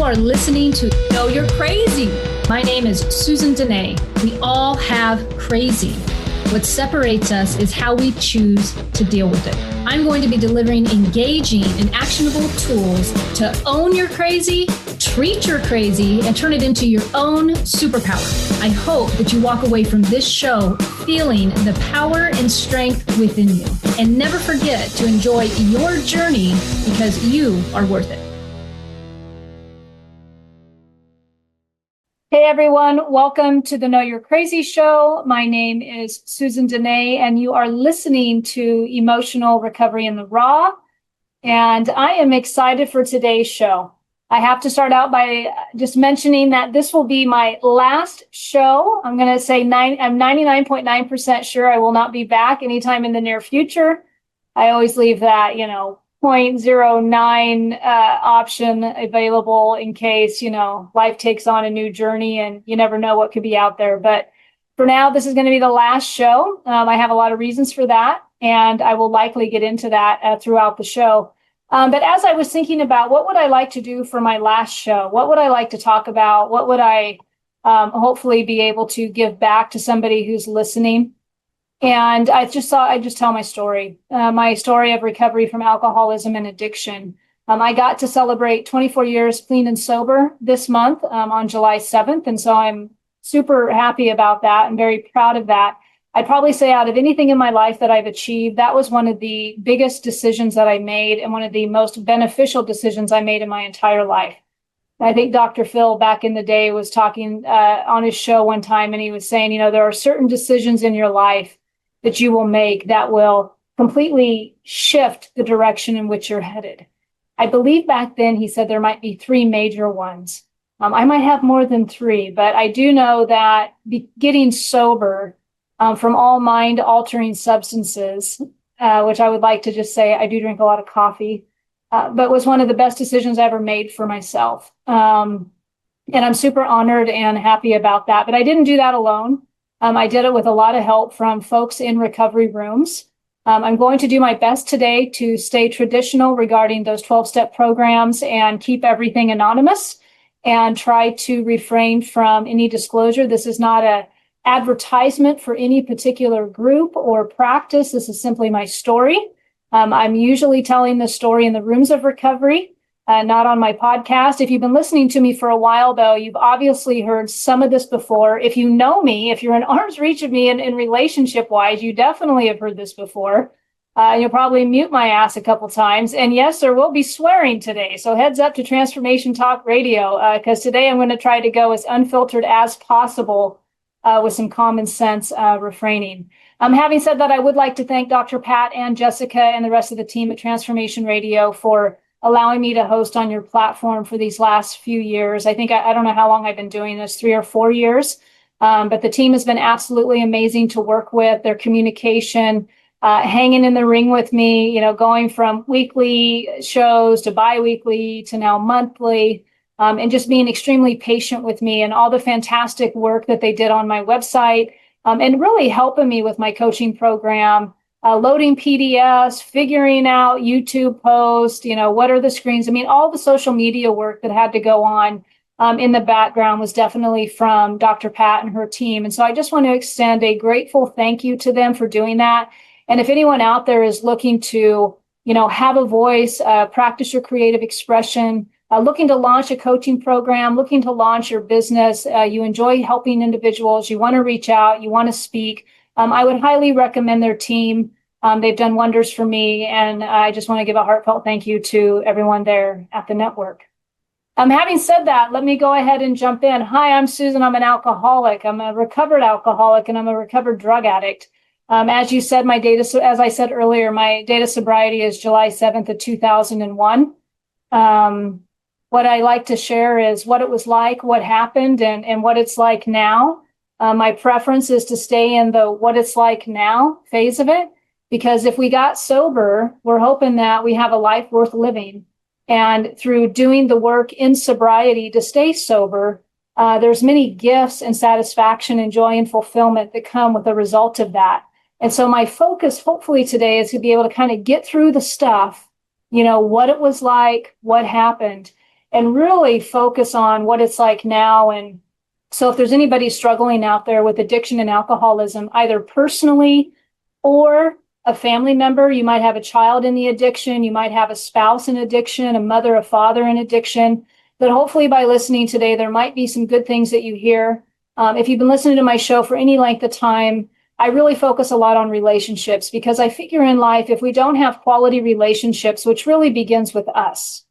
are listening to Know You're Crazy. My name is Susan Denee. We all have crazy. What separates us is how we choose to deal with it. I'm going to be delivering engaging and actionable tools to own your crazy, treat your crazy, and turn it into your own superpower. I hope that you walk away from this show feeling the power and strength within you. And never forget to enjoy your journey because you are worth it. Hey everyone, welcome to the Know You're Crazy show. My name is Susan Denee, and you are listening to Emotional Recovery in the Raw. And I am excited for today's show. I have to start out by just mentioning that this will be my last show. I'm going to say I'm 99.9% sure I will not be back anytime in the near future. I always leave that, 0.09 option available in case, life takes on a new journey and you never know what could be out there. But for now, this is going to be the last show. I have a lot of reasons for that, and I will likely get into that throughout the show. But as I was thinking about what would I like to do for my last show, what would I like to talk about, what would I hopefully be able to give back to somebody who's listening. And I just thought I'd just tell my story of recovery from alcoholism and addiction. I got to celebrate 24 years clean and sober this month on July 7th. And so I'm super happy about that and very proud of that. I'd probably say out of anything in my life that I've achieved, that was one of the biggest decisions that I made and one of the most beneficial decisions I made in my entire life. I think Dr. Phil back in the day was talking on his show one time, and he was saying, there are certain decisions in your life that you will make that will completely shift the direction in which you're headed. I believe back then he said there might be three major ones. I might have more than three, but I do know that getting sober from all mind-altering substances, which I would like to just say I do drink a lot of coffee, but was one of the best decisions I ever made for myself. And I'm super honored and happy about that. But I didn't do that alone. I did it with a lot of help from folks in recovery rooms. I'm going to do my best today to stay traditional regarding those 12-step programs and keep everything anonymous and try to refrain from any disclosure. This is not an advertisement for any particular group or practice. This is simply my story. I'm usually telling this story in the rooms of recovery, not on my podcast. If you've been listening to me for a while, though, you've obviously heard some of this before. If you know me, if you're in arm's reach of me in relationship-wise, you definitely have heard this before. You'll probably mute my ass a couple times. And yes, there will be swearing today. So heads up to Transformation Talk Radio, because today I'm going to try to go as unfiltered as possible with some common sense refraining. Having said that, I would like to thank Dr. Pat and Jessica and the rest of the team at Transformation Radio for allowing me to host on your platform for these last few years. I think, I don't know how long I've been doing this, 3 or 4 years, but the team has been absolutely amazing to work with. Their communication, hanging in the ring with me, going from weekly shows to bi-weekly to now monthly, and just being extremely patient with me and all the fantastic work that they did on my website, and really helping me with my coaching program, loading PDFs, figuring out YouTube posts, what are the screens? All the social media work that had to go on in the background was definitely from Dr. Pat and her team. And so I just want to extend a grateful thank you to them for doing that. And if anyone out there is looking to, have a voice, practice your creative expression, looking to launch a coaching program, looking to launch your business, you enjoy helping individuals, you want to reach out, you want to speak, I would highly recommend their team. They've done wonders for me, and I just want to give a heartfelt thank you to everyone there at the network. Having said that, let me go ahead and jump in. Hi, I'm Susan. I'm an alcoholic. I'm a recovered alcoholic, and I'm a recovered drug addict. As you said, as I said earlier, my date of sobriety is July 7th of 2001. What I like to share is what it was like, what happened, and what it's like now. My preference is to stay in the what it's like now phase of it, because if we got sober, we're hoping that we have a life worth living. And through doing the work in sobriety to stay sober, there's many gifts and satisfaction and joy and fulfillment that come with the result of that. And so my focus, hopefully today, is to be able to kind of get through the stuff, what it was like, what happened, and really focus on what it's like now. And so if there's anybody struggling out there with addiction and alcoholism, either personally or a family member, you might have a child in the addiction, you might have a spouse in addiction, a mother, a father in addiction, but hopefully by listening today, there might be some good things that you hear. If you've been listening to my show for any length of time, I really focus a lot on relationships because I figure in life, if we don't have quality relationships, which really begins with us,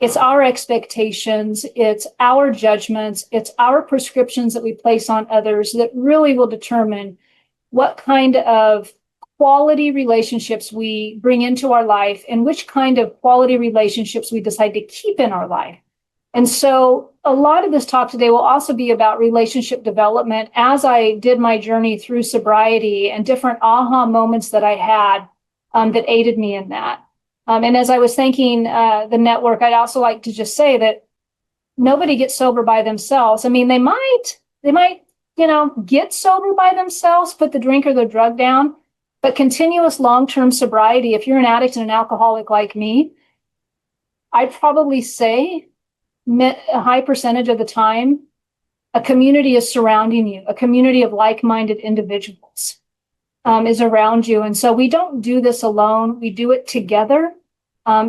it's our expectations, it's our judgments, it's our prescriptions that we place on others that really will determine what kind of quality relationships we bring into our life and which kind of quality relationships we decide to keep in our life. And so a lot of this talk today will also be about relationship development as I did my journey through sobriety and different aha moments that I had that aided me in that. And as I was thanking the network, I'd also like to just say that nobody gets sober by themselves. I mean, they might, get sober by themselves, put the drink or the drug down, but continuous long-term sobriety, if you're an addict and an alcoholic like me, I'd probably say a high percentage of the time, a community is surrounding you, a community of like-minded individuals is around you. And so we don't do this alone. We do it together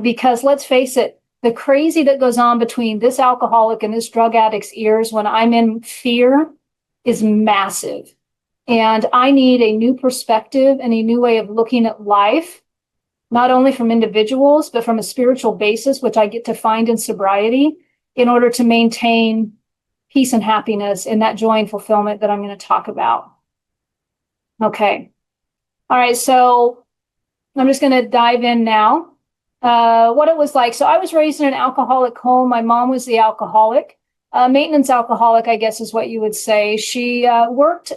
because let's face it, the crazy that goes on between this alcoholic and this drug addict's ears when I'm in fear is massive. And I need a new perspective and a new way of looking at life, not only from individuals, but from a spiritual basis, which I get to find in sobriety in order to maintain peace and happiness and that joy and fulfillment that I'm going to talk about. Okay. All right. So I'm just going to dive in now. What it was like. So I was raised in an alcoholic home. My mom was the alcoholic, maintenance alcoholic, I guess is what you would say. She worked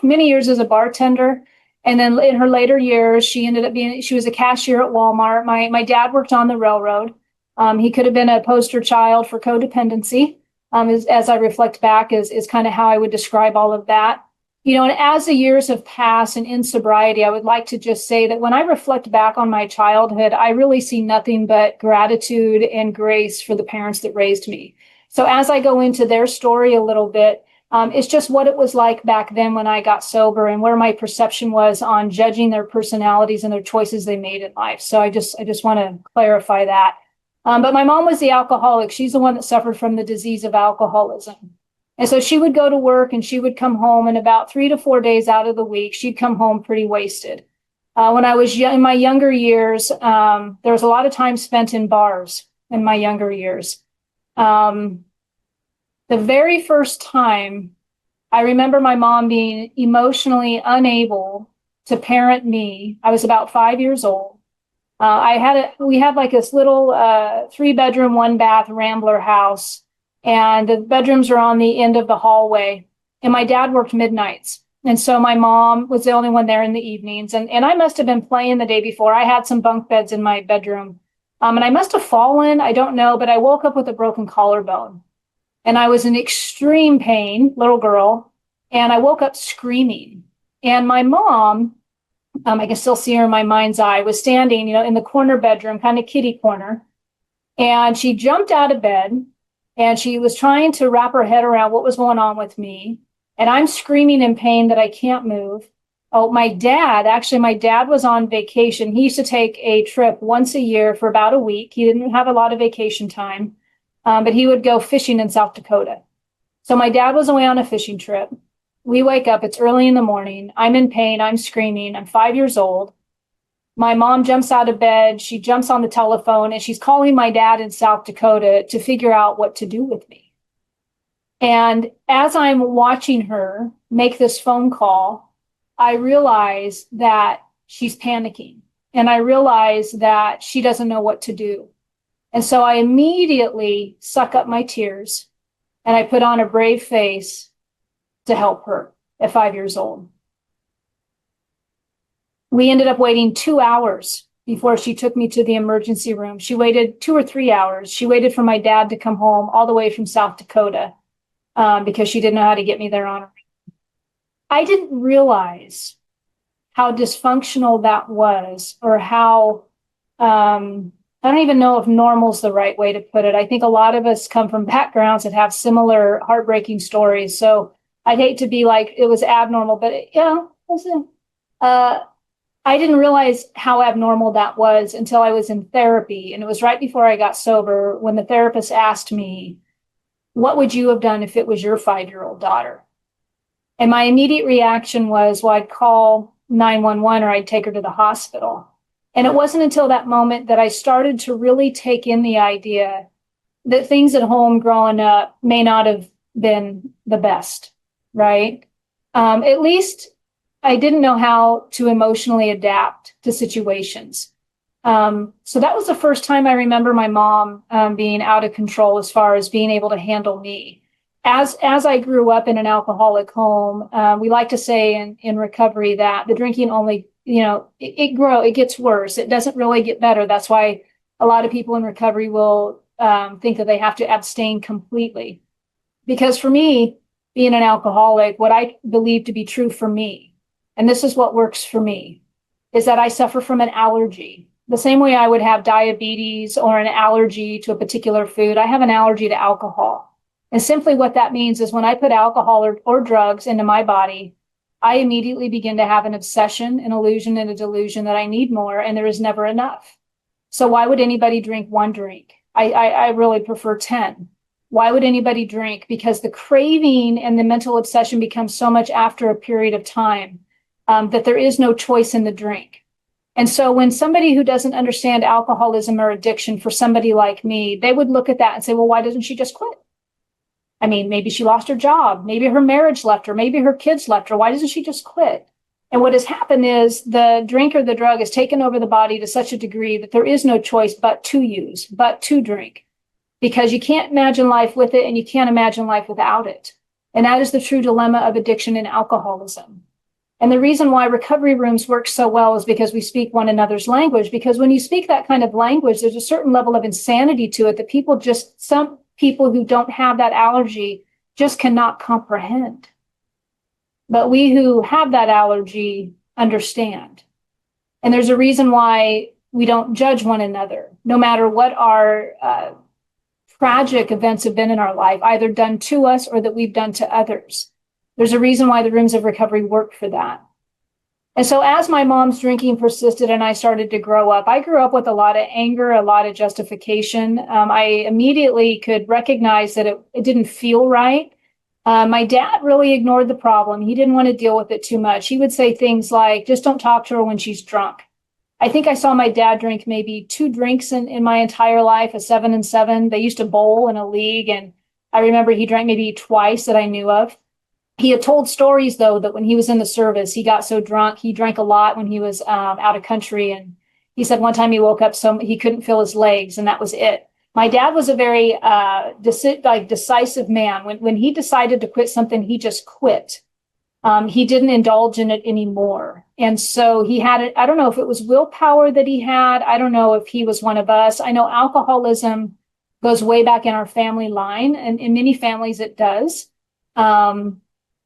many years as a bartender. And then in her later years, she was a cashier at Walmart. My dad worked on the railroad. He could have been a poster child for codependency. As I reflect back is kind of how I would describe all of that. And as the years have passed and in sobriety, I would like to just say that when I reflect back on my childhood, I really see nothing but gratitude and grace for the parents that raised me. So as I go into their story a little bit, it's just what it was like back then when I got sober and where my perception was on judging their personalities and their choices they made in life. So I just want to clarify that. But my mom was the alcoholic. She's the one that suffered from the disease of alcoholism. And so she would go to work and she would come home, and about 3 to 4 days out of the week, she'd come home pretty wasted. When I was in my younger years, there was a lot of time spent in bars in my younger years. The very first time I remember my mom being emotionally unable to parent me, I was about 5 years old. We had like this little 3-bedroom, 1-bath Rambler house. And the bedrooms are on the end of the hallway. And my dad worked midnights. And so my mom was the only one there in the evenings. And I must have been playing the day before. I had some bunk beds in my bedroom. And I must have fallen. I don't know. But I woke up with a broken collarbone. And I was in extreme pain, little girl. And I woke up screaming. And my mom, I can still see her in my mind's eye, was standing, in the corner bedroom, kind of kitty corner. And she jumped out of bed. And she was trying to wrap her head around what was going on with me. And I'm screaming in pain that I can't move. Oh, my dad was on vacation. He used to take a trip once a year for about a week. He didn't have a lot of vacation time, but he would go fishing in South Dakota. So my dad was away on a fishing trip. We wake up, it's early in the morning. I'm in pain, I'm screaming, I'm 5 years old. My mom jumps out of bed, she jumps on the telephone, and she's calling my dad in South Dakota to figure out what to do with me. And as I'm watching her make this phone call, I realize that she's panicking. And I realize that she doesn't know what to do. And so I immediately suck up my tears and I put on a brave face to help her at 5 years old. We ended up waiting 2 hours before she took me to the emergency room. She waited 2 or 3 hours. She waited for my dad to come home all the way from South Dakota because she didn't know how to get me there on her own. I didn't realize how dysfunctional that was or how I don't even know if normal is the right way to put it. I think a lot of us come from backgrounds that have similar heartbreaking stories. So I'd hate to be like it was abnormal, but listen, I didn't realize how abnormal that was until I was in therapy. And it was right before I got sober when the therapist asked me, what would you have done if it was your 5-year-old daughter? And my immediate reaction was, well, I'd call 911 or I'd take her to the hospital. And it wasn't until that moment that I started to really take in the idea that things at home growing up may not have been the best, right? At least I didn't know how to emotionally adapt to situations. So that was the first time I remember my mom being out of control as far as being able to handle me. As I grew up in an alcoholic home, we like to say in recovery that the drinking only, it gets worse. It doesn't really get better. That's why a lot of people in recovery will think that they have to abstain completely. Because for me, being an alcoholic, what I believe to be true for me, and this is what works for me, is that I suffer from an allergy. The same way I would have diabetes or an allergy to a particular food, I have an allergy to alcohol. And simply what that means is when I put alcohol or drugs into my body, I immediately begin to have an obsession, an illusion, and a delusion that I need more, and there is never enough. So why would anybody drink one drink? I really prefer 10. Why would anybody drink? Because the craving and the mental obsession becomes so much after a period of time that there is no choice in the drink. And so when somebody who doesn't understand alcoholism or addiction, for somebody like me, they would look at that and say, well, why doesn't she just quit? I mean, maybe she lost her job. Maybe her marriage left her. Maybe her kids left her. Why doesn't she just quit? And what has happened is the drink or the drug has taken over the body to such a degree that there is no choice but to use, but to drink, because you can't imagine life with it and you can't imagine life without it. And that is the true dilemma of addiction and alcoholism. And the reason why recovery rooms work so well is because we speak one another's language. Because when you speak that kind of language, there's a certain level of insanity to it that some people who don't have that allergy just cannot comprehend. But we who have that allergy understand. And there's a reason why we don't judge one another, no matter what our tragic events have been in our life, either done to us or that we've done to others. There's a reason why the rooms of recovery work for that. And so as my mom's drinking persisted and I started to grow up, I grew up with a lot of anger, a lot of justification. I immediately could recognize that it didn't feel right. My dad really ignored the problem. He didn't want to deal with it too much. He would say things like, just don't talk to her when she's drunk. I think I saw my dad drink maybe 2 drinks in my entire life, a 7 and 7. They used to bowl in a league, and I remember he drank maybe twice that I knew of. He had told stories, though, that when he was in the service, he got so drunk. He drank a lot when he was out of country. And he said one time he woke up so he couldn't feel his legs, and that was it. My dad was a very decisive man. When he decided to quit something, he just quit. He didn't indulge in it anymore. And so he had it. I don't know if it was willpower that he had. I don't know if he was one of us. I know alcoholism goes way back in our family line, and in many families it does.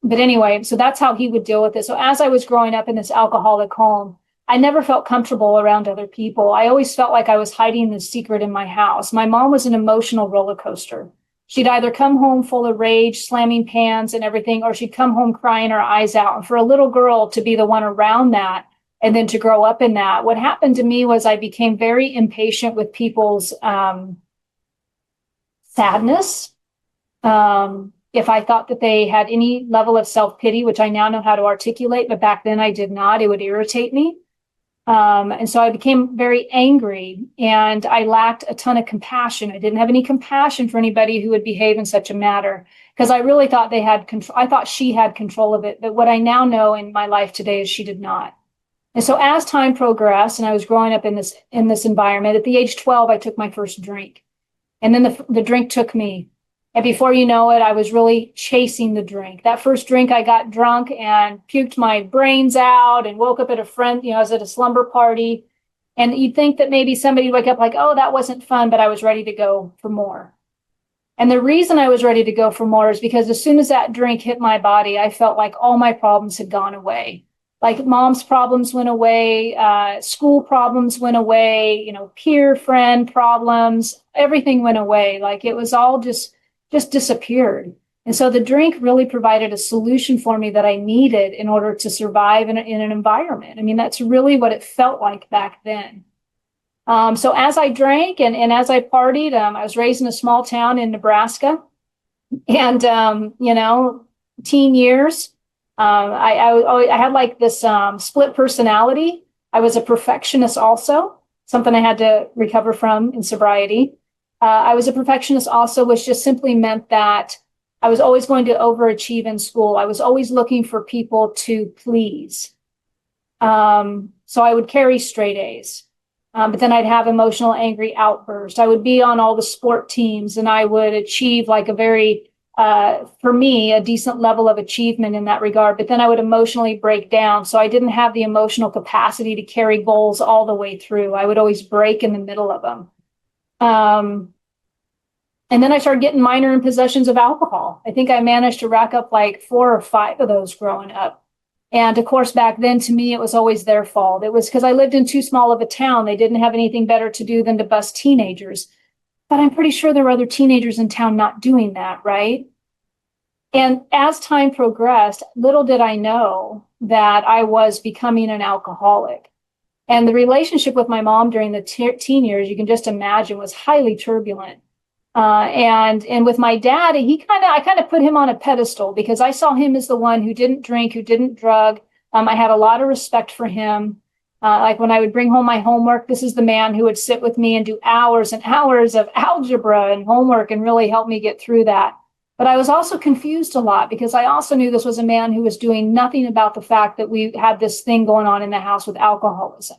But anyway, so that's how he would deal with it. So as I was growing up in this alcoholic home, I never felt comfortable around other people. I always felt like I was hiding the secret in my house. My mom was an emotional roller coaster. She'd either come home full of rage, slamming pans and everything, or she'd come home crying her eyes out. And for a little girl to be the one around that and then to grow up in that, what happened to me was I became very impatient with people's sadness. If I thought that they had any level of self-pity, which I now know how to articulate, but back then I did not, it would irritate me. And so I became very angry, and I lacked a ton of compassion. I didn't have any compassion for anybody who would behave in such a manner, because I really thought they had control. I thought she had control of it. But what I now know in my life today is she did not. And so as time progressed and I was growing up in this environment, at the age 12, I took my first drink, and then the drink took me. And before you know it, I was really chasing the drink. That first drink, I got drunk and puked my brains out and woke up at I was at a slumber party. And you'd think that maybe somebody would wake up like, oh, that wasn't fun, but I was ready to go for more. And the reason I was ready to go for more is because as soon as that drink hit my body, I felt like all my problems had gone away. Like mom's problems went away, school problems went away, peer friend problems, everything went away. Like it was all just disappeared. And so the drink really provided a solution for me that I needed in order to survive in an environment. I mean, that's really what it felt like back then. So as I drank and as I partied, I was raised in a small town in Nebraska. And, teen years, I had like this split personality. I was a perfectionist also, something I had to recover from in sobriety. I was a perfectionist also, which just simply meant that I was always going to overachieve in school. I was always looking for people to please. So I would carry straight A's. But then I'd have emotional, angry outbursts. I would be on all the sport teams and I would achieve like a very, for me, a decent level of achievement in that regard. But then I would emotionally break down. So I didn't have the emotional capacity to carry goals all the way through. I would always break in the middle of them. And then I started getting minor in possessions of alcohol. I think I managed to rack up like 4 or 5 of those growing up. And of course, back then, to me, it was always their fault. It was because I lived in too small of a town. They didn't have anything better to do than to bust teenagers. But I'm pretty sure there were other teenagers in town not doing that, right? And as time progressed, little did I know that I was becoming an alcoholic. And the relationship with my mom during the teen years, you can just imagine, was highly turbulent. And with my dad, I kind of put him on a pedestal because I saw him as the one who didn't drink, who didn't drug. I had a lot of respect for him. Like when I would bring home my homework, this is the man who would sit with me and do hours and hours of algebra and homework and really help me get through that. But I was also confused a lot because I also knew this was a man who was doing nothing about the fact that we had this thing going on in the house with alcoholism.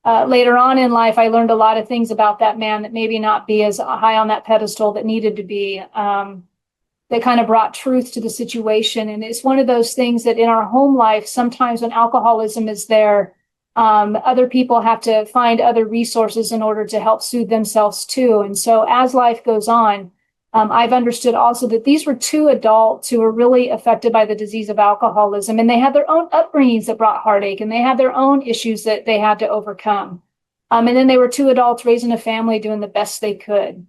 Later on in life, I learned a lot of things about that man that maybe not be as high on that pedestal that needed to be, that kind of brought truth to the situation. And it's one of those things that in our home life, sometimes when alcoholism is there, other people have to find other resources in order to help soothe themselves too. And so as life goes on, I've understood also that these were 2 adults who were really affected by the disease of alcoholism, and they had their own upbringings that brought heartache, and they had their own issues that they had to overcome. And then they were 2 adults raising a family, doing the best they could.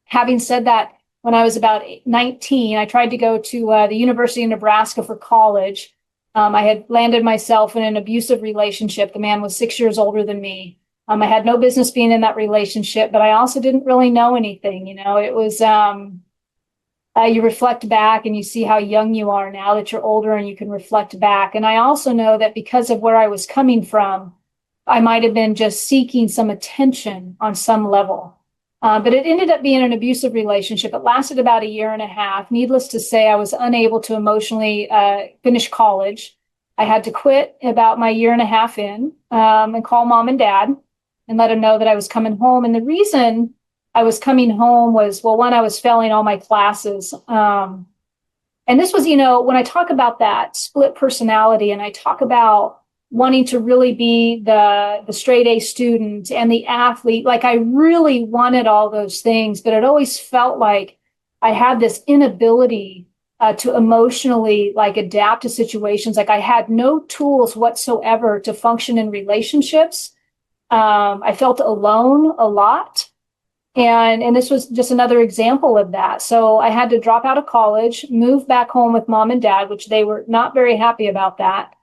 Having said that, when I was about 19, I tried to go to the University of Nebraska for college. I had landed myself in an abusive relationship. The man was 6 years older than me. I had no business being in that relationship, but I also didn't really know anything. It was, you reflect back and you see how young you are now that you're older and you can reflect back. And I also know that because of where I was coming from, I might have been just seeking some attention on some level. But it ended up being an abusive relationship. It lasted about 1.5 years. Needless to say, I was unable to emotionally finish college. I had to quit about my 1.5 years in and call mom and dad and let them know that I was coming home. And the reason I was coming home was, well, one, I was failing all my classes. And this was, when I talk about that split personality and I talk about wanting to really be the straight A student and the athlete, like I really wanted all those things, but it always felt like I had this inability to emotionally like adapt to situations. Like I had no tools whatsoever to function in relationships. I felt alone a lot. And this was just another example of that. So I had to drop out of college, move back home with mom and dad, which they were not very happy about that.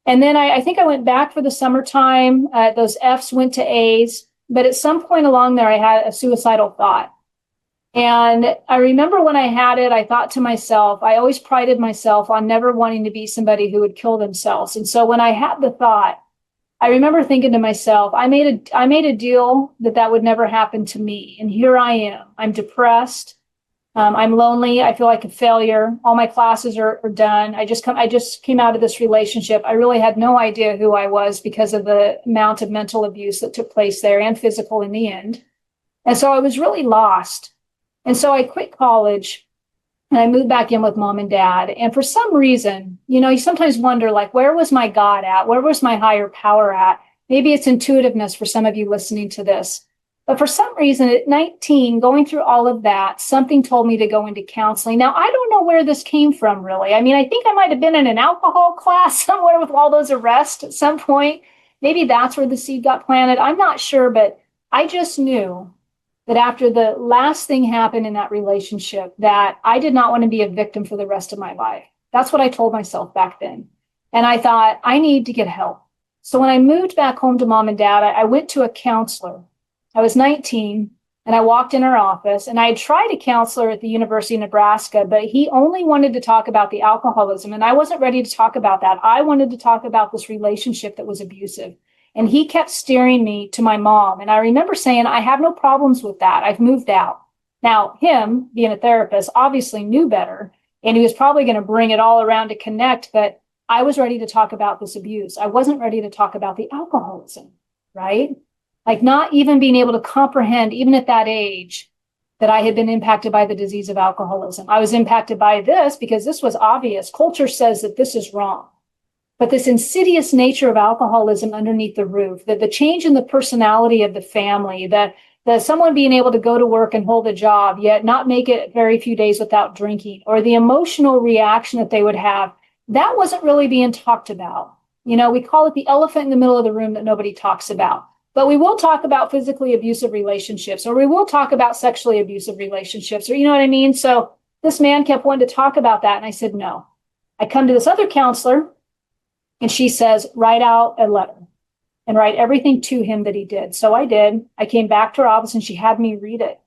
And then I think I went back for the summertime. Those F's went to A's. But at some point along there, I had a suicidal thought. And I remember when I had it, I thought to myself, I always prided myself on never wanting to be somebody who would kill themselves. And so when I had the thought, I remember thinking to myself, I made a deal that would never happen to me. And here I am. I'm depressed. I'm lonely. I feel like a failure. All my classes are done. I just came out of this relationship. I really had no idea who I was because of the amount of mental abuse that took place there and physical in the end. And so I was really lost. And so I quit college and I moved back in with mom and dad. And for some reason, you sometimes wonder, like, where was my God at? Where was my higher power at? Maybe it's intuitiveness for some of you listening to this. But for some reason at 19, going through all of that, something told me to go into counseling. Now, I don't know where this came from, really. I mean, I think I might have been in an alcohol class somewhere with all those arrests at some point. Maybe that's where the seed got planted. I'm not sure, but I just knew that after the last thing happened in that relationship, that I did not want to be a victim for the rest of my life. That's what I told myself back then. And I thought, I need to get help. So when I moved back home to mom and dad, I went to a counselor. I was 19 and I walked in her office, and I had tried a counselor at the University of Nebraska, but he only wanted to talk about the alcoholism. And I wasn't ready to talk about that. I wanted to talk about this relationship that was abusive. And he kept steering me to my mom. And I remember saying, I have no problems with that. I've moved out. Now, him being a therapist obviously knew better, and he was probably going to bring it all around to connect. But I was ready to talk about this abuse. I wasn't ready to talk about the alcoholism, right? Like not even being able to comprehend, even at that age, that I had been impacted by the disease of alcoholism. I was impacted by this because this was obvious. Culture says that this is wrong. But this insidious nature of alcoholism underneath the roof, that the change in the personality of the family, the someone being able to go to work and hold a job, yet not make it very few days without drinking, or the emotional reaction that they would have, that wasn't really being talked about. You know, we call it the elephant in the middle of the room that nobody talks about. But we will talk about physically abusive relationships, or we will talk about sexually abusive relationships, or you know what I mean? So this man kept wanting to talk about that. And I said, no. I come to this other counselor, and she says, write out a letter and write everything to him that he did. So I did. I came back to her office and she had me read it.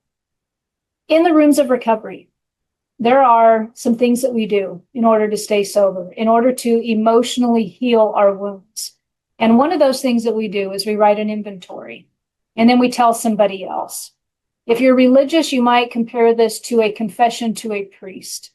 In the rooms of recovery, there are some things that we do in order to stay sober, in order to emotionally heal our wounds. And one of those things that we do is we write an inventory, and then we tell somebody else. If you're religious, you might compare this to a confession to a priest.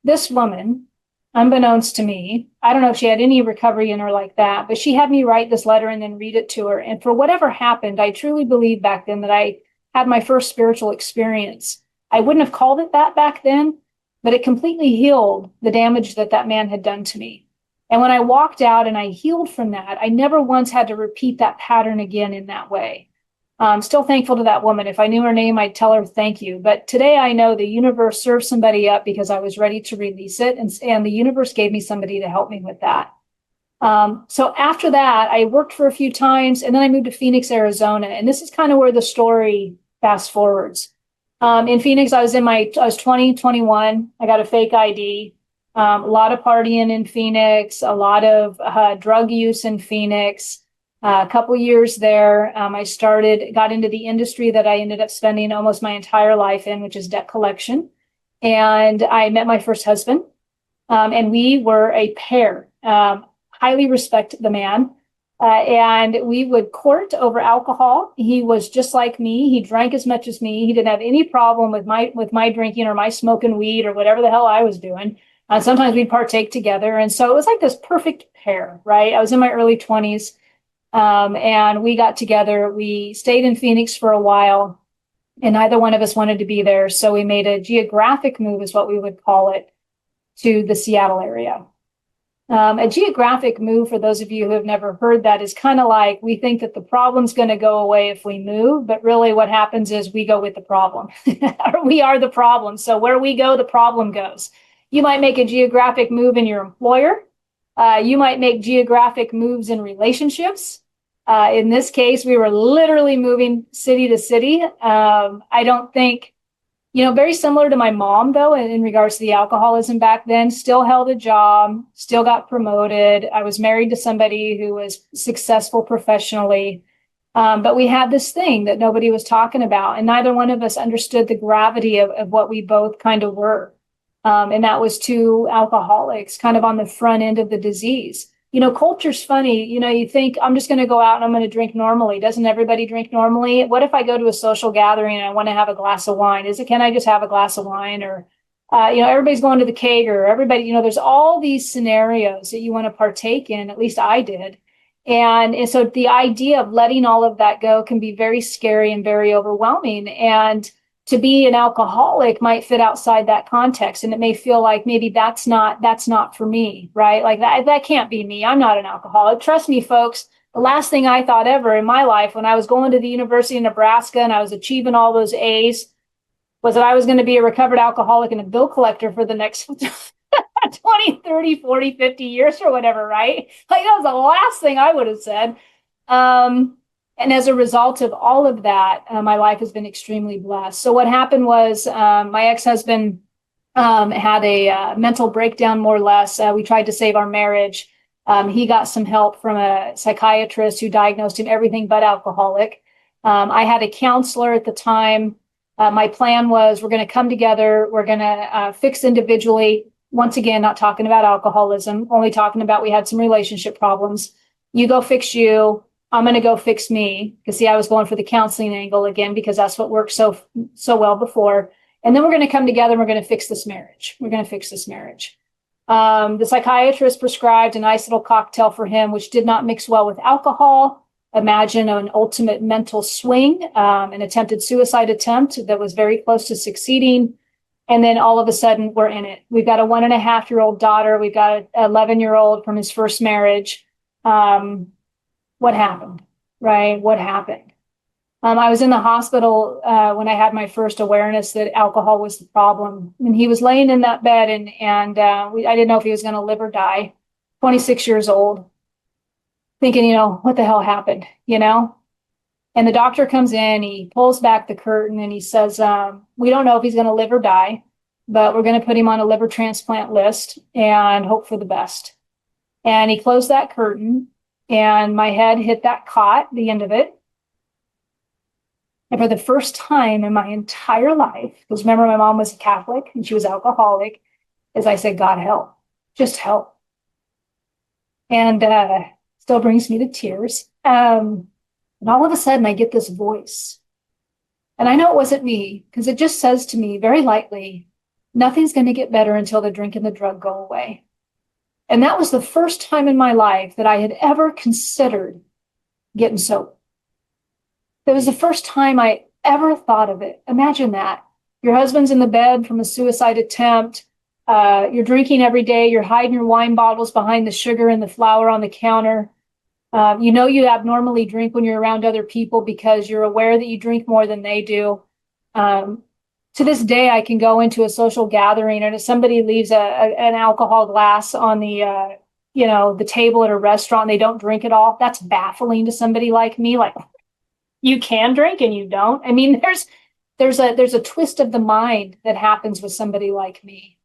This woman, unbeknownst to me, I don't know if she had any recovery in her like that, but she had me write this letter and then read it to her. And for whatever happened, I truly believe back then that I had my first spiritual experience. I wouldn't have called it that back then, but it completely healed the damage that that man had done to me. And when I walked out and I healed from that, I never once had to repeat that pattern again in that way. I'm still thankful to that woman. If I knew her name, I'd tell her thank you. But today I know the universe served somebody up because I was ready to release it. And the universe gave me somebody to help me with that. So after that, I worked for a few times, and then I moved to Phoenix, Arizona. And this is kind of where the story fast forwards. In Phoenix, I was 20, 21. I got a fake ID. A lot of partying in Phoenix, a lot of drug use in Phoenix. A couple years there, I got into the industry that I ended up spending almost my entire life in, which is debt collection. And I met my first husband, and we were a pair. Highly respect the man. And we would court over alcohol. He was just like me. He drank as much as me. He didn't have any problem with my drinking or my smoking weed or whatever the hell I was doing. Sometimes we'd partake together. And so it was like this perfect pair, right? I was in my early 20s, and we got together. We stayed in Phoenix for a while, and neither one of us wanted to be there. So we made a geographic move, is what we would call it, to the Seattle area. A geographic move, for those of you who have never heard that, is kind of like we think that the problem's going to go away if we move, but really what happens is we go with the problem. Or we are the problem. So where we go, the problem goes. You might make a geographic move in your employer. You might make geographic moves in relationships. In this case, we were literally moving city to city. I don't think, very similar to my mom, though, in regards to the alcoholism back then, still held a job, still got promoted. I was married to somebody who was successful professionally. But we had this thing that nobody was talking about, and neither one of us understood the gravity of what we both kind of were. And that was two alcoholics kind of on the front end of the disease. Culture's funny. You think I'm just going to go out and I'm going to drink normally. Doesn't everybody drink normally? What if I go to a social gathering and I want to have a glass of wine? Can I just have a glass of wine? Or, everybody's going to the keg, or everybody, there's all these scenarios that you want to partake in. At least I did. And so the idea of letting all of that go can be very scary and very overwhelming. And to be an alcoholic might fit outside that context. And it may feel like maybe that's not for me, right? Like that can't be me. I'm not an alcoholic. Trust me, folks, The last thing I thought ever in my life when I was going to the University of Nebraska and I was achieving all those A's was that I was going to be a recovered alcoholic and a bill collector for the next 20, 30, 40, 50 years or whatever, right? Like that was the last thing I would have said. And as a result of all of that, my life has been extremely blessed. So what happened was my ex-husband had a mental breakdown, more or less. We tried to save our marriage. He got some help from a psychiatrist who diagnosed him everything but alcoholic. I had a counselor at the time. My plan was we're going to come together. We're going to fix individually. Once again, not talking about alcoholism, only talking about we had some relationship problems. You go fix you. I'm going to go fix me. Because see, I was going for the counseling angle again, because that's what worked so well before. And then we're going to come together and we're going to fix this marriage. We're going to fix this marriage. The psychiatrist prescribed a nice little cocktail for him, which did not mix well with alcohol. Imagine an ultimate mental swing, an attempted suicide attempt that was very close to succeeding. And then all of a sudden we're in it. We've got a 1.5-year-old daughter. We've got an 11-year-old from his first marriage. What happened, right? What happened? I was in the hospital when I had my first awareness that alcohol was the problem. And he was laying in that bed and I didn't know if he was going to live or die. 26 years old, thinking, what the hell happened, And the doctor comes in, he pulls back the curtain and he says, we don't know if he's going to live or die, but we're going to put him on a liver transplant list and hope for the best. And he closed that curtain and my head hit that cot, the end of it. And for the first time in my entire life, because remember my mom was a Catholic and she was alcoholic, as I said, God help, just help. And still brings me to tears. And all of a sudden I get this voice. And I know it wasn't me, because it just says to me very lightly, nothing's going to get better until the drink and the drug go away. And that was the first time in my life that I had ever considered getting sober. It was the first time I ever thought of it. Imagine that. Your husband's in the bed from a suicide attempt. You're drinking every day. You're hiding your wine bottles behind the sugar and the flour on the counter. You abnormally drink when you're around other people because you're aware that you drink more than they do. To this day, I can go into a social gathering and if somebody leaves an alcohol glass on the table at a restaurant, and they don't drink it all. That's baffling to somebody like me. Like, you can drink and you don't. I mean, there's a twist of the mind that happens with somebody like me.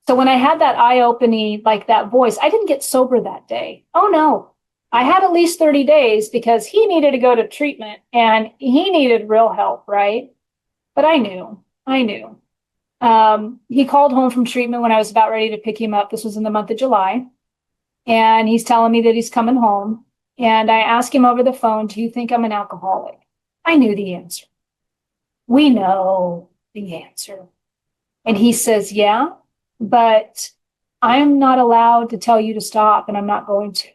So when I had that eye-opening, like that voice, I didn't get sober that day. Oh no, I had at least 30 days because he needed to go to treatment and he needed real help, right? But I knew. He called home from treatment when I was about ready to pick him up. This was in the month of July. And he's telling me that he's coming home. And I asked him over the phone, do you think I'm an alcoholic? I knew the answer. We know the answer. And he says, yeah, but I'm not allowed to tell you to stop, and I'm not going to.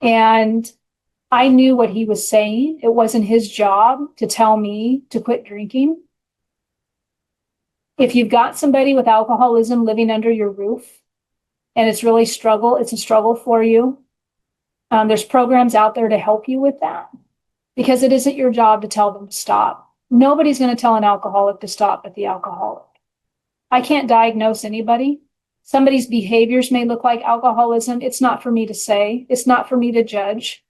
And I knew what he was saying. It wasn't his job to tell me to quit drinking. If you've got somebody with alcoholism living under your roof and it's a struggle for you, there's programs out there to help you with that, because it isn't your job to tell them to stop. Nobody's going to tell an alcoholic to stop but the alcoholic. I can't diagnose anybody. Somebody's behaviors may look like alcoholism. It's not for me to say. It's not for me to judge.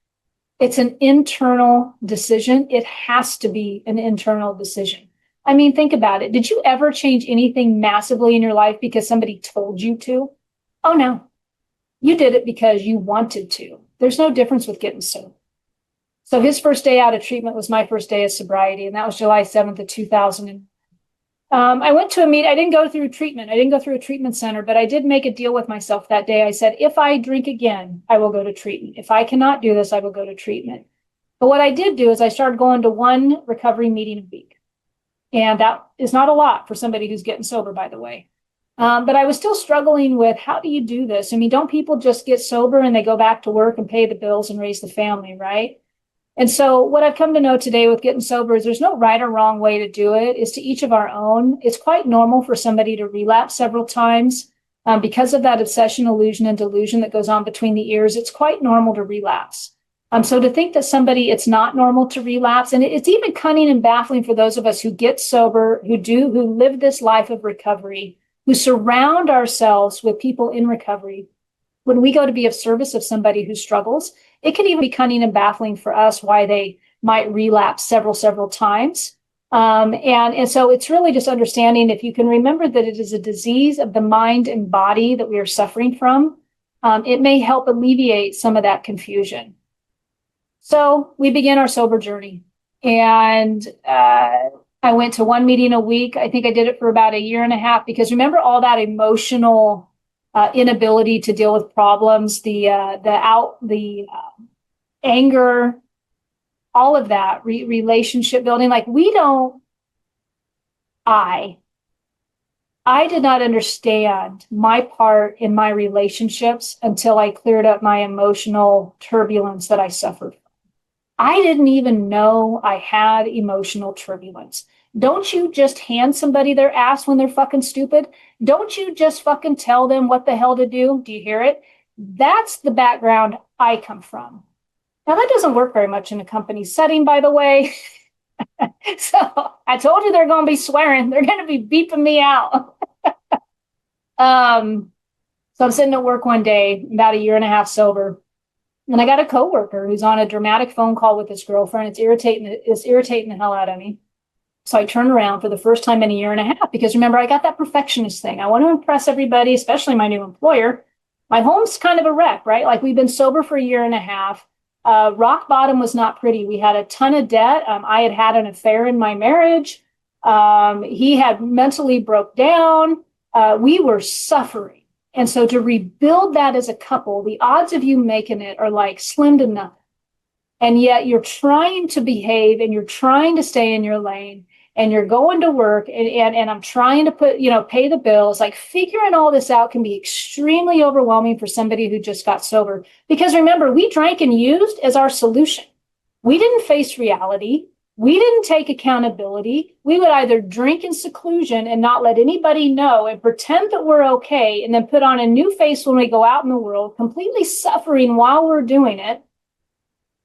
It's an internal decision. It has to be an internal decision. I mean, think about it. Did you ever change anything massively in your life because somebody told you to? Oh, no. You did it because you wanted to. There's no difference with getting sober. So his first day out of treatment was my first day of sobriety, and that was July 7th of 2000. I went to a meeting. I didn't go through treatment. I didn't go through a treatment center, but I did make a deal with myself that day. I said, if I drink again, I will go to treatment. If I cannot do this, I will go to treatment. But what I did do is I started going to one recovery meeting a week. And that is not a lot for somebody who's getting sober, by the way. But I was still struggling with, how do you do this? I mean, don't people just get sober and they go back to work and pay the bills and raise the family, right? And so what I've come to know today with getting sober is there's no right or wrong way to do it. It's to each of our own. It's quite normal for somebody to relapse several times. Because of that obsession, illusion, and delusion that goes on between the ears, it's quite normal to relapse. So to think that it's not normal to relapse, and it's even cunning and baffling for those of us who get sober, who live this life of recovery, who surround ourselves with people in recovery. When we go to be of service of somebody who struggles, it can even be cunning and baffling for us why they might relapse several times. And so it's really just understanding, if you can remember that it is a disease of the mind and body that we are suffering from, it may help alleviate some of that confusion. So we begin our sober journey, and I went to one meeting a week. I think I did it for about a year and a half, because remember all that emotional inability to deal with problems, the anger, all of that, relationship building. Like I did not understand my part in my relationships until I cleared up my emotional turbulence that I suffered. I didn't even know I had emotional turbulence. Don't you just hand somebody their ass when they're fucking stupid? Don't you just fucking tell them what the hell to do? Do you hear it? That's the background I come from. Now, that doesn't work very much in a company setting, by the way. So I told you they're going to be swearing. They're going to be beeping me out. So I'm sitting at work one day, about a year and a half sober, and I got a coworker who's on a dramatic phone call with his girlfriend. It's irritating the hell out of me. So I turned around for the first time in a year and a half, because remember, I got that perfectionist thing. I want to impress everybody, especially my new employer. My home's kind of a wreck, right? Like, we've been sober for a year and a half. Rock bottom was not pretty. We had a ton of debt. I had an affair in my marriage. He had mentally broke down. We were suffering. And so to rebuild that as a couple, the odds of you making it are like slim to nothing. And yet you're trying to behave, and you're trying to stay in your lane, and you're going to work, and I'm trying to pay the bills. Like, figuring all this out can be extremely overwhelming for somebody who just got sober. Because remember, we drank and used as our solution. We didn't face reality. We didn't take accountability. We would either drink in seclusion and not let anybody know and pretend that we're okay, and then put on a new face when we go out in the world, completely suffering while we're doing it.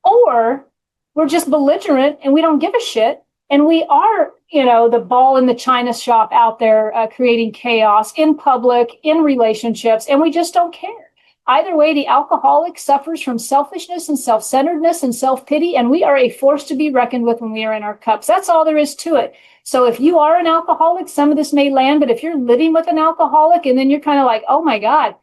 Or we're just belligerent and we don't give a shit. And we are, the ball in the china shop out there, creating chaos in public, in relationships, and we just don't care. Either way, the alcoholic suffers from selfishness and self-centeredness and self-pity, and we are a force to be reckoned with when we are in our cups. That's all there is to it. So if you are an alcoholic, some of this may land, but if you're living with an alcoholic and then you're kind of like, oh my God,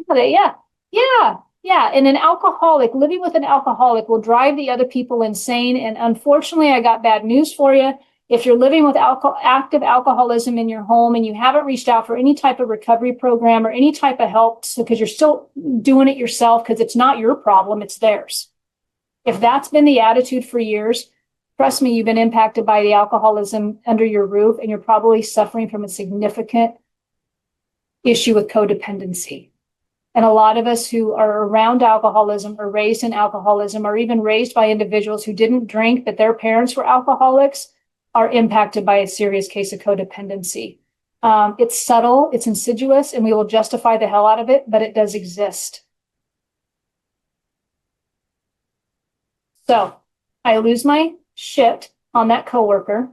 yeah. And an alcoholic, living with an alcoholic, will drive the other people insane. And unfortunately, I got bad news for you. If you're living with active alcoholism in your home and you haven't reached out for any type of recovery program or any type of help, because you're still doing it yourself, because it's not your problem, it's theirs. If that's been the attitude for years, trust me, you've been impacted by the alcoholism under your roof, and you're probably suffering from a significant issue with codependency. And a lot of us who are around alcoholism or raised in alcoholism, or even raised by individuals who didn't drink, but their parents were alcoholics, are impacted by a serious case of codependency. It's subtle, it's insidious, and we will justify the hell out of it, but it does exist. So I lose my shit on that coworker,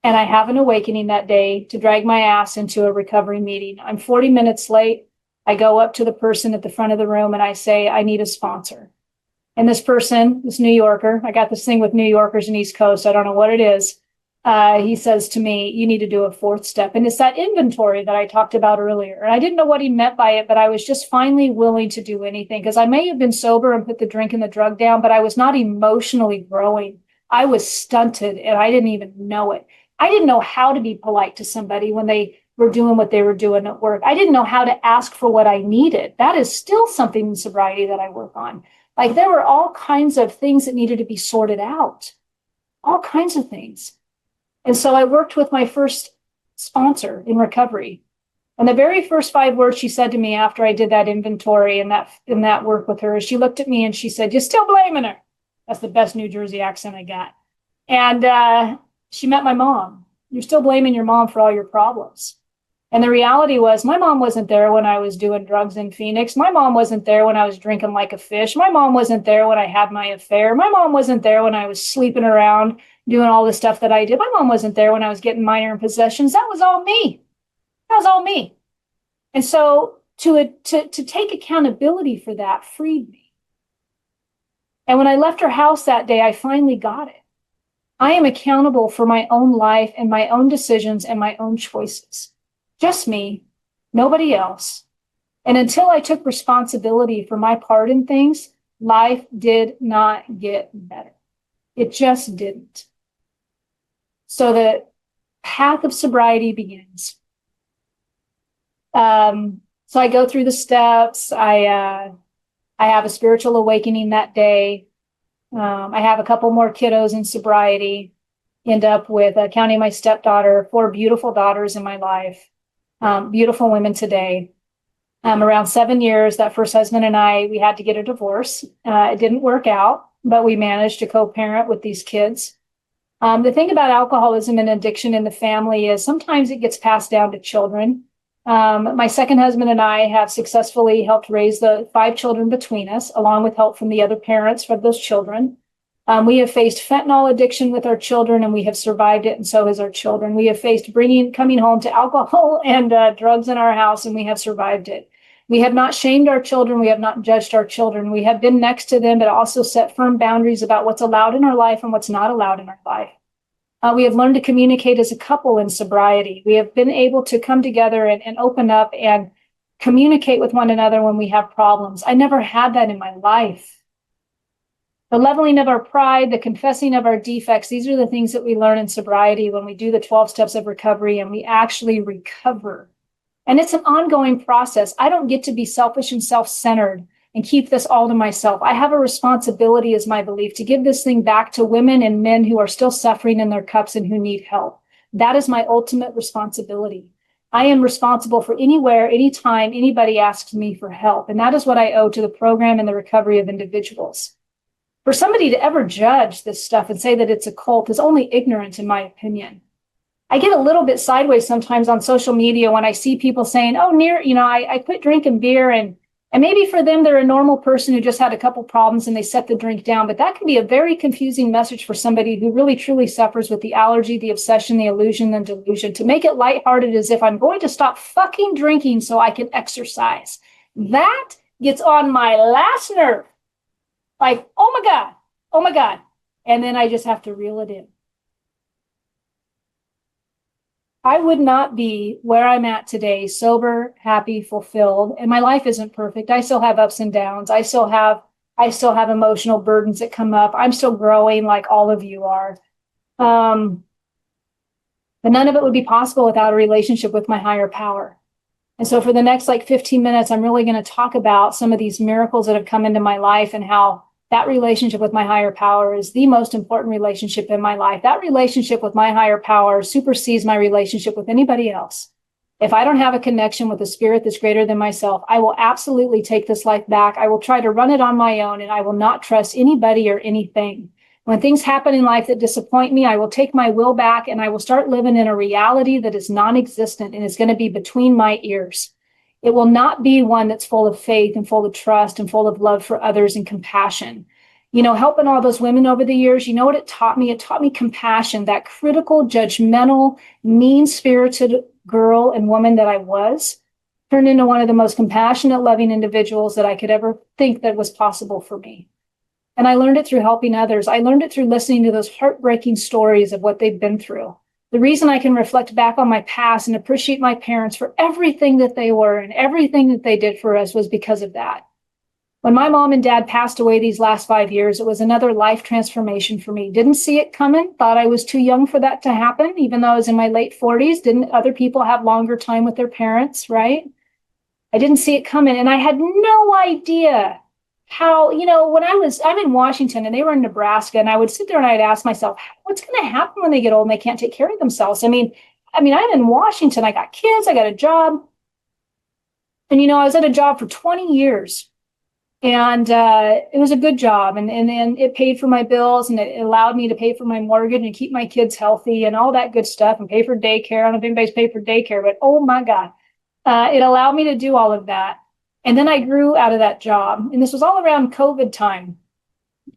and I have an awakening that day to drag my ass into a recovery meeting. I'm 40 minutes late. I go up to the person at the front of the room and I say, I need a sponsor. And this person, this New Yorker, I got this thing with New Yorkers and East Coast, I don't know what it is. He says to me, you need to do a fourth step. And it's that inventory that I talked about earlier. And I didn't know what he meant by it, but I was just finally willing to do anything, because I may have been sober and put the drink and the drug down, but I was not emotionally growing. I was stunted, and I didn't even know it. I didn't know how to be polite to somebody when they were doing what they were doing at work. I didn't know how to ask for what I needed. That is still something in sobriety that I work on. Like, there were all kinds of things that needed to be sorted out, all kinds of things. And so I worked with my first sponsor in recovery. And the very first 5 words she said to me after I did that inventory and that work with her, she looked at me and she said, "You're still blaming her." That's the best New Jersey accent I got. And she met my mom. "You're still blaming your mom for all your problems." And the reality was my mom wasn't there when I was doing drugs in Phoenix. My mom wasn't there when I was drinking like a fish. My mom wasn't there when I had my affair. My mom wasn't there when I was sleeping around doing all the stuff that I did. My mom wasn't there when I was getting minor possessions. That was all me. That was all me. And so to take accountability for that freed me. And when I left her house that day, I finally got it. I am accountable for my own life and my own decisions and my own choices. Just me, nobody else. And until I took responsibility for my part in things, life did not get better. It just didn't. So the path of sobriety begins. So I go through the steps. I have a spiritual awakening that day. I have a couple more kiddos in sobriety. End up with counting my stepdaughter, 4 beautiful daughters in my life. Beautiful women today. Around 7 years, that first husband and I, we had to get a divorce. It didn't work out, but we managed to co-parent with these kids. The thing about alcoholism and addiction in the family is sometimes it gets passed down to children. My second husband and I have successfully helped raise the 5 children between us, along with help from the other parents for those children. We have faced fentanyl addiction with our children, and we have survived it, and so has our children. We have faced coming home to alcohol and drugs in our house, and we have survived it. We have not shamed our children. We have not judged our children. We have been next to them, but also set firm boundaries about what's allowed in our life and what's not allowed in our life. We have learned to communicate as a couple in sobriety. We have been able to come together and open up and communicate with one another when we have problems. I never had that in my life. The leveling of our pride, the confessing of our defects, these are the things that we learn in sobriety when we do the 12 steps of recovery and we actually recover. And it's an ongoing process. I don't get to be selfish and self-centered and keep this all to myself. I have a responsibility, is my belief, to give this thing back to women and men who are still suffering in their cups and who need help. That is my ultimate responsibility. I am responsible for anywhere, anytime anybody asks me for help. And that is what I owe to the program and the recovery of individuals. For somebody to ever judge this stuff and say that it's a cult is only ignorant, in my opinion. I get a little bit sideways sometimes on social media when I see people saying, oh, I quit drinking beer, and maybe for them, they're a normal person who just had a couple problems and they set the drink down. But that can be a very confusing message for somebody who really truly suffers with the allergy, the obsession, the illusion, and delusion. To make it lighthearted as if I'm going to stop fucking drinking so I can exercise. That gets on my last nerve. Like, oh my God. And then I just have to reel it in. I would not be where I'm at today, sober, happy, fulfilled. And my life isn't perfect. I still have ups and downs. I still have emotional burdens that come up. I'm still growing like all of you are. But none of it would be possible without a relationship with my higher power. And so for the next 15 minutes, I'm really going to talk about some of these miracles that have come into my life and how that relationship with my higher power is the most important relationship in my life. That relationship with my higher power supersedes my relationship with anybody else. If I don't have a connection with a spirit that's greater than myself, I will absolutely take this life back. I will try to run it on my own, and I will not trust anybody or anything. When things happen in life that disappoint me, I will take my will back and I will start living in a reality that is non-existent and is going to be between my ears. It will not be one that's full of faith and full of trust and full of love for others and compassion. Helping all those women over the years, you know what it taught me? It taught me compassion, that critical, judgmental, mean-spirited girl and woman that I was, turned into one of the most compassionate, loving individuals that I could ever think that was possible for me. And I learned it through helping others. I learned it through listening to those heartbreaking stories of what they've been through. The reason I can reflect back on my past and appreciate my parents for everything that they were and everything that they did for us was because of that. When my mom and dad passed away these last 5 years, it was another life transformation for me. Didn't see it coming, thought I was too young for that to happen, even though I was in my late 40s. Didn't other people have longer time with their parents, right? I didn't see it coming, and I had no idea how, when I'm in Washington and they were in Nebraska, and I would sit there and I'd ask myself, what's going to happen when they get old and they can't take care of themselves? I mean, I'm in Washington, I got kids, I got a job. And, I was at a job for 20 years. And it was a good job. And it paid for my bills, and it allowed me to pay for my mortgage and keep my kids healthy and all that good stuff, and pay for daycare. I don't know if anybody's paid for daycare, but oh my God, it allowed me to do all of that. And then I grew out of that job. And this was all around COVID time.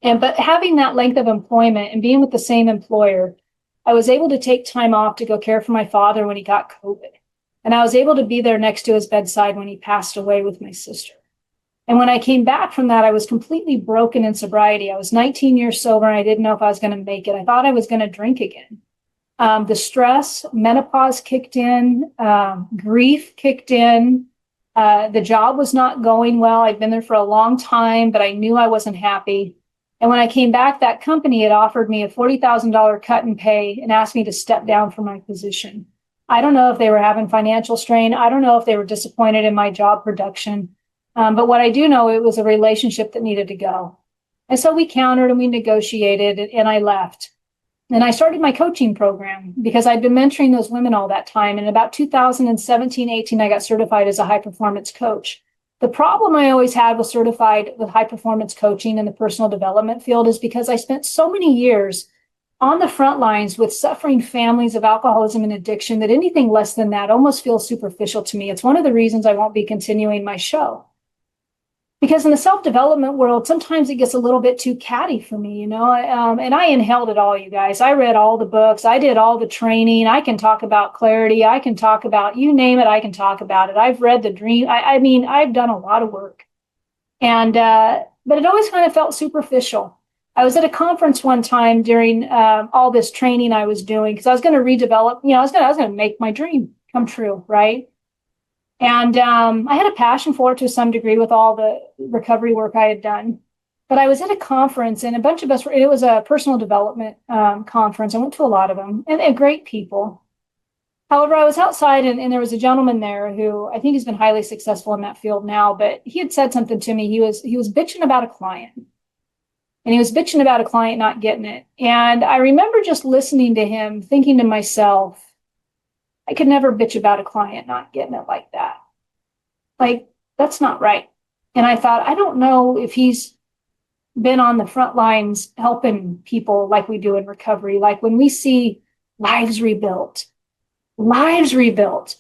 But having that length of employment and being with the same employer, I was able to take time off to go care for my father when he got COVID. And I was able to be there next to his bedside when he passed away with my sister. And when I came back from that, I was completely broken in sobriety. I was 19 years sober, and I didn't know if I was going to make it. I thought I was going to drink again. The stress, menopause kicked in, grief kicked in. The job was not going well. I'd been there for a long time, but I knew I wasn't happy. And when I came back, that company had offered me a $40,000 cut in pay and asked me to step down from my position. I don't know if they were having financial strain. I don't know if they were disappointed in my job production. But what I do know, it was a relationship that needed to go. And so we countered and we negotiated, and I left. And I started my coaching program because I'd been mentoring those women all that time. And about 2017, 18, I got certified as a high performance coach. The problem I always had with certified with high performance coaching in the personal development field is because I spent so many years on the front lines with suffering families of alcoholism and addiction that anything less than that almost feels superficial to me. It's one of the reasons I won't be continuing my show. Because in the self-development world, sometimes it gets a little bit too catty for me, and I inhaled it all, you guys. I read all the books. I did all the training. I can talk about clarity. I can talk about, you name it, I can talk about it. I've read the dream. I mean, I've done a lot of work. But it always kind of felt superficial. I was at a conference one time during all this training I was doing because I was going to redevelop, I was going to make my dream come true, right? And I had a passion for it to some degree with all the recovery work I had done. But I was at a conference, and a bunch of us it was a personal development conference. I went to a lot of them, and they're great people. However, I was outside, and there was a gentleman there who I think has been highly successful in that field now, but he had said something to me. He was bitching about a client. And he was bitching about a client not getting it. And I remember just listening to him, thinking to myself, I could never bitch about a client not getting it like that. Like, that's not right. And I thought, I don't know if he's been on the front lines helping people like we do in recovery. Like when we see lives rebuilt. God,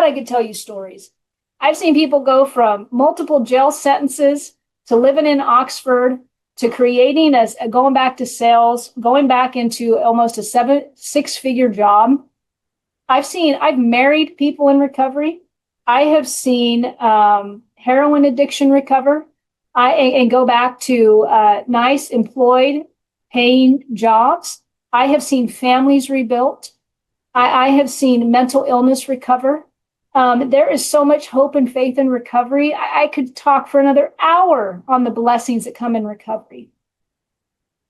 I could tell you stories. I've seen people go from multiple jail sentences to living in Oxford to creating going back to sales, going back into almost a 6-figure job. I've married people in recovery. I have seen heroin addiction recover and go back to nice employed paying jobs. I have seen families rebuilt. I have seen mental illness recover. There is so much hope and faith in recovery. I could talk for another hour on the blessings that come in recovery.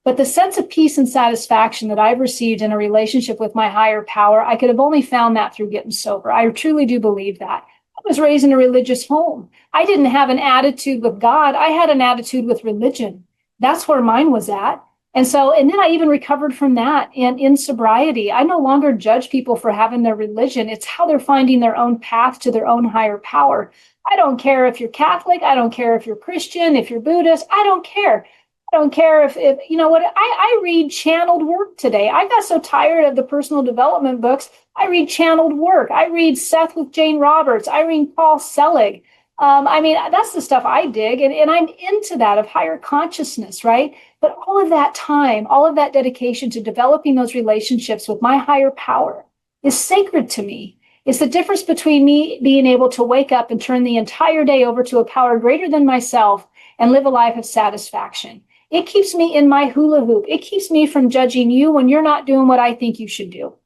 But the sense of peace and satisfaction that I've received in a relationship with my higher power, I could have only found that through getting sober. I truly do believe that. I was raised in a religious home. I didn't have an attitude with God. I had an attitude with religion. That's where mine was at. And then I even recovered from that in sobriety. I no longer judge people for having their religion. It's how they're finding their own path to their own higher power. I don't care if you're Catholic. I don't care if you're Christian, if you're Buddhist. I don't care. I don't care if you know what, I read channeled work today. I got so tired of the personal development books. I read channeled work. I read Seth with Jane Roberts. I read Paul Selig. That's the stuff I dig. And I'm into that of higher consciousness, right? But all of that time, all of that dedication to developing those relationships with my higher power is sacred to me. It's the difference between me being able to wake up and turn the entire day over to a power greater than myself and live a life of satisfaction. It keeps me in my hula hoop. It keeps me from judging you when you're not doing what I think you should do.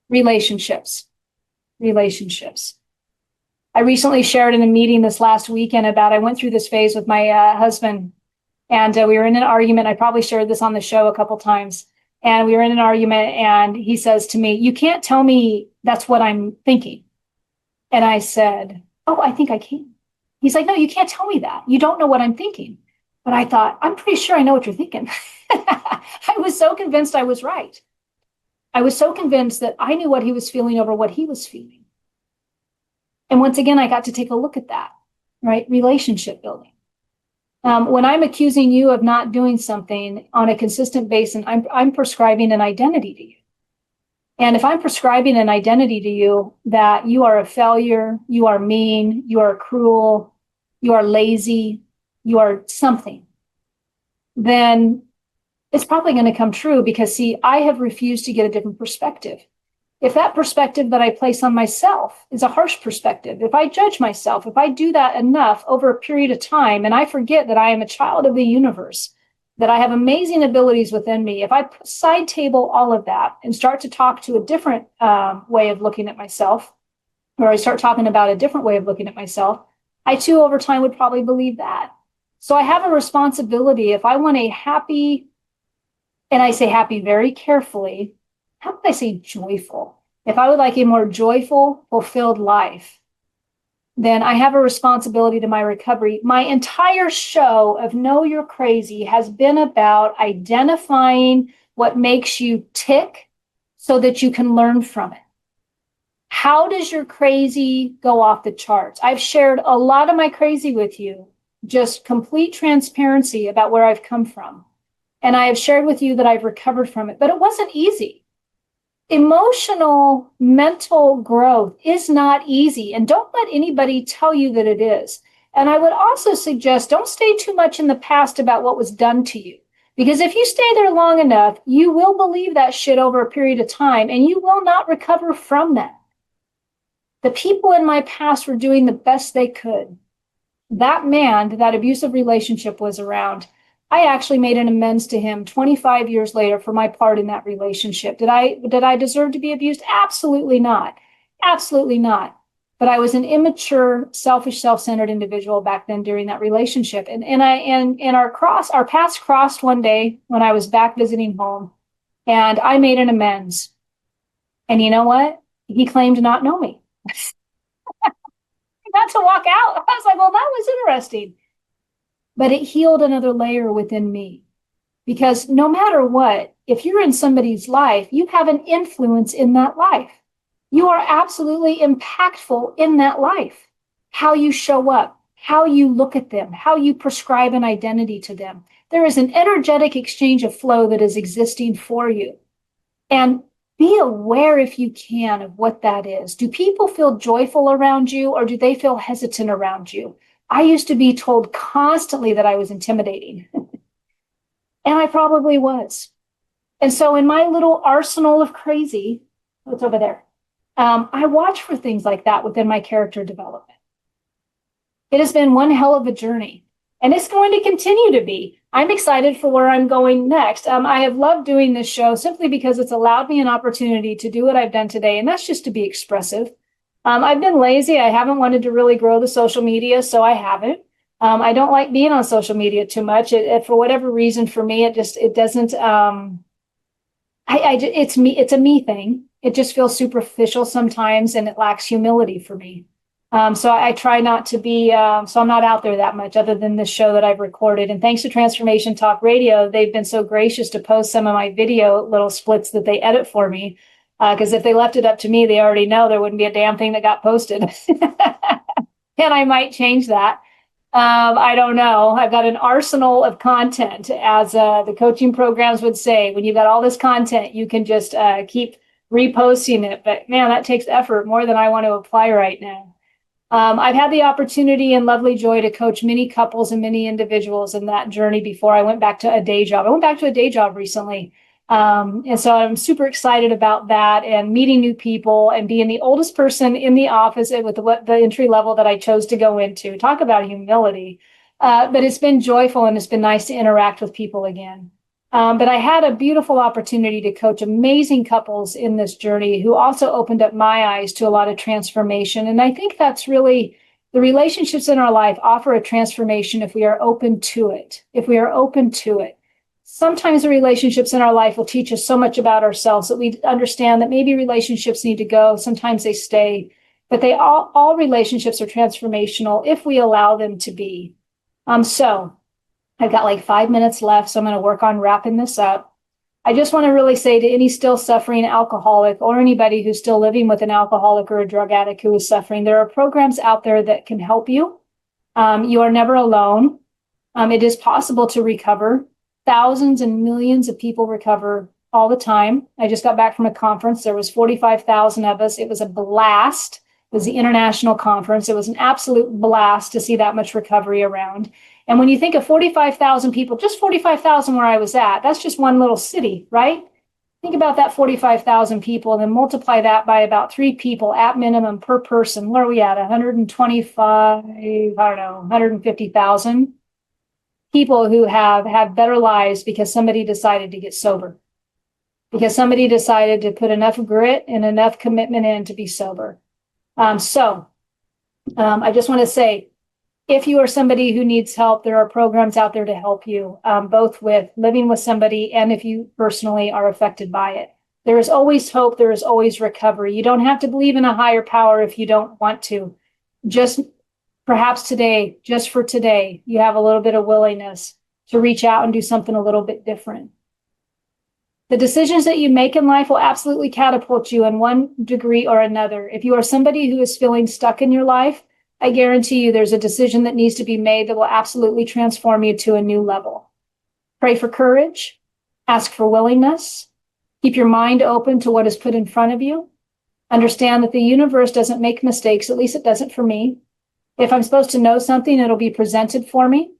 Relationships. I recently shared in a meeting this last weekend I went through this phase with my husband, and we were in an argument. I probably shared this on the show a couple times. And we were in an argument, and he says to me, "You can't tell me that's what I'm thinking." And I said, "Oh, I think I can." He's like, "No, you can't tell me that. You don't know what I'm thinking." But I thought, I'm pretty sure I know what you're thinking. I was so convinced I was right. I was so convinced that I knew what he was feeling over what he was feeling. And once again, I got to take a look at that. right? Relationship building. When I'm accusing you of not doing something on a consistent basis, I'm prescribing an identity to you. And if I'm prescribing an identity to you that you are a failure, you are mean, you are cruel, you are lazy, you are something, then it's probably going to come true because, see, I have refused to get a different perspective. If that perspective that I place on myself is a harsh perspective, if I judge myself, if I do that enough over a period of time and I forget that I am a child of the universe, that I have amazing abilities within me, if I side table all of that and start to talk to a different way of looking at myself, or I start talking about a different way of looking at myself, I too over time would probably believe that. So I have a responsibility. If I want a happy, and I say happy very carefully, how would I say joyful? If I would like a more joyful, fulfilled life, then I have a responsibility to my recovery. My entire show of Know You're Crazy has been about identifying what makes you tick so that you can learn from it. How does your crazy go off the charts? I've shared a lot of my crazy with you, just complete transparency about where I've come from. And I have shared with you that I've recovered from it, but it wasn't easy. Emotional, mental growth is not easy. And don't let anybody tell you that it is. And I would also suggest don't stay too much in the past about what was done to you. Because if you stay there long enough, you will believe that shit over a period of time and you will not recover from that. The people in my past were doing the best they could. That man, that abusive relationship was around. I actually made an amends to him 25 years later for my part in that relationship. Did I deserve to be abused? Absolutely not. Absolutely not. But I was an immature, selfish, self-centered individual back then during that relationship. And our paths crossed one day when I was back visiting home, and I made an amends. And you know what? He claimed to not know me. Got to walk out. I was like, well, that was interesting. But it healed another layer within me. Because no matter what, if you're in somebody's life, you have an influence in that life. You are absolutely impactful in that life. How you show up, how you look at them, how you prescribe an identity to them. There is an energetic exchange of flow that is existing for you. And be aware, if you can, of what that is. Do people feel joyful around you, or do they feel hesitant around you? I used to be told constantly that I was intimidating. And I probably was. And so in my little arsenal of crazy, what's over there? I watch for things like that within my character development. It has been one hell of a journey, and it's going to continue to be. I'm excited for where I'm going next. I have loved doing this show simply because it's allowed me an opportunity to do what I've done today, and that's just to be expressive. I've been lazy. I haven't wanted to really grow the social media, so I haven't. I don't like being on social media too much. For whatever reason, for me, it doesn't. It's me. It's a me thing. It just feels superficial sometimes, and it lacks humility for me. So I try not to be, so I'm not out there that much other than this show that I've recorded. And thanks to Transformation Talk Radio, they've been so gracious to post some of my video little splits that they edit for me. Because if they left it up to me, they already know there wouldn't be a damn thing that got posted. And I might change that. I don't know. I've got an arsenal of content, as the coaching programs would say. When you've got all this content, you can just keep reposting it. But man, that takes effort more than I want to apply right now. I've had the opportunity and lovely joy to coach many couples and many individuals in that journey before I went back to a day job. I went back to a day job recently. And so I'm super excited about that and meeting new people and being the oldest person in the office with the entry level that I chose to go into. Talk about humility. But it's been joyful and it's been nice to interact with people again. But I had a beautiful opportunity to coach amazing couples in this journey who also opened up my eyes to a lot of transformation. And I think that's really the relationships in our life offer a transformation if we are open to it. If we are open to it. Sometimes the relationships in our life will teach us so much about ourselves that we understand that maybe relationships need to go. Sometimes they stay, but all relationships are transformational if we allow them to be. So I've got like 5 minutes left, so I'm going to work on wrapping this up. I just want to really say to any still suffering alcoholic or anybody who's still living with an alcoholic or a drug addict who is suffering, there are programs out there that can help you. You are never alone. It is possible to recover. Thousands and millions of people recover all the time. I just got back from a conference. There was 45,000 of us. It was a blast. It was the international conference. It was an absolute blast to see that much recovery around. And when you think of 45,000 people, just 45,000 where I was at, that's just one little city, right? Think about that 45,000 people and then multiply that by about 3 people at minimum per person. Where are we at? 125, I don't know, 150,000 people who have had better lives because somebody decided to get sober, because somebody decided to put enough grit and enough commitment in to be sober. I just want to say, if you are somebody who needs help, there are programs out there to help you, both with living with somebody and if you personally are affected by it. There is always hope. There is always recovery. You don't have to believe in a higher power if you don't want to. Just perhaps today, just for today, you have a little bit of willingness to reach out and do something a little bit different. The decisions that you make in life will absolutely catapult you in one degree or another. If you are somebody who is feeling stuck in your life, I guarantee you there's a decision that needs to be made that will absolutely transform you to a new level. Pray for courage, ask for willingness, keep your mind open to what is put in front of you. Understand that the universe doesn't make mistakes, at least it doesn't for me. If I'm supposed to know something, it'll be presented for me.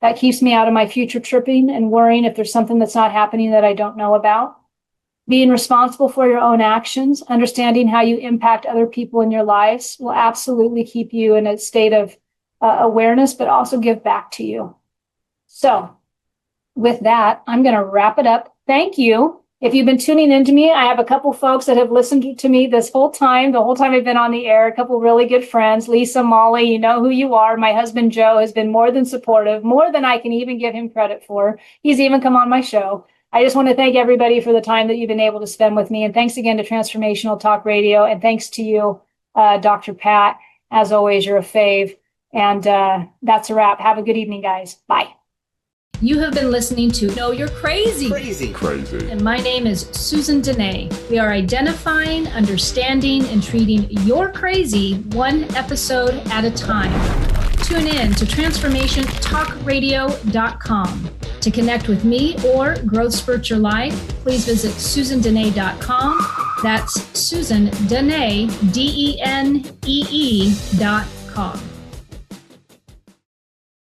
That keeps me out of my future tripping and worrying if there's something that's not happening that I don't know about. Being responsible for your own actions, understanding how you impact other people in your lives will absolutely keep you in a state of awareness, but also give back to you. So with that, I'm going to wrap it up. Thank you. If you've been tuning into me, I have a couple folks that have listened to me this whole time, the whole time I've been on the air, a couple really good friends, Lisa, Molly, you know who you are. My husband, Joe, has been more than supportive, more than I can even give him credit for. He's even come on my show. I just want to thank everybody for the time that you've been able to spend with me. And thanks again to Transformational Talk Radio. And thanks to you, Dr. Pat. As always, you're a fave. And that's a wrap. Have a good evening, guys. Bye. You have been listening to Know You're Crazy. Crazy. And my name is Susan Denee. We are identifying, understanding, and treating your crazy one episode at a time. Tune in to transformationtalkradio.com. To connect with me or Growth Spurt Your Life, please visit susandenee.com. That's Susan Denee, DENEE.com.